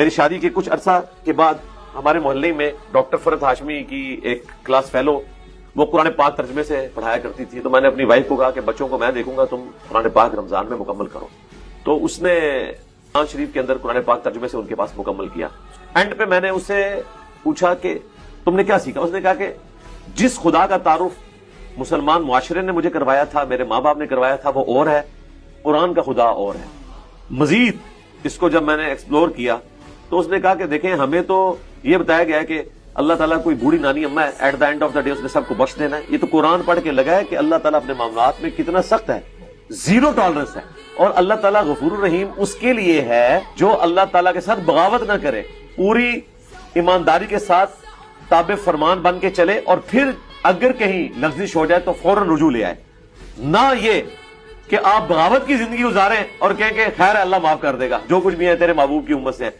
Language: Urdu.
میری شادی کے کچھ عرصہ کے بعد ہمارے محلے میں ڈاکٹر فرحت ہاشمی کی ایک کلاس فیلو وہ قرآن پاک ترجمے سے پڑھایا کرتی تھی، تو میں نے اپنی وائف کو کہا کہ بچوں کو میں دیکھوں گا، تم قرآن پاک رمضان میں مکمل کرو. تو اس نے قرآن شریف کے اندر قرآن پاک ترجمے سے ان کے پاس مکمل کیا. اینڈ پہ میں نے اس سے پوچھا کہ تم نے کیا سیکھا؟ اس نے کہا کہ جس خدا کا تعارف مسلمان معاشرے نے مجھے کروایا تھا، میرے ماں باپ نے کروایا تھا، وہ اور ہے، قرآن کا خدا اور ہے. مزید اس کو جب میں نے ایکسپلور کیا تو اس نے کہا کہ دیکھیں ہمیں تو یہ بتایا گیا ہے کہ اللہ تعالیٰ کوئی بوڑھی نانی اماں ہے، at the end of the day اس نے سب کو بخش دینا ہے. یہ تو قرآن پڑھ کے لگا ہے کہ اللہ تعالیٰ اپنے معاملات میں کتنا سخت ہے، زیرو ٹالرنس ہے، اور اللہ تعالیٰ غفور الرحیم اس کے لیے ہے جو اللہ تعالیٰ کے ساتھ بغاوت نہ کرے، پوری ایمانداری کے ساتھ تابع فرمان بن کے چلے، اور پھر اگر کہیں لفظش ہو جائے تو فوراً رجوع لے آئے. نہ یہ کہ آپ بغاوت کی زندگی گزاریں اور کہیں کہ خیر ہے اللہ معاف کر دے گا، جو کچھ بھی ہے تیرے محبوب کی امت سے ہے.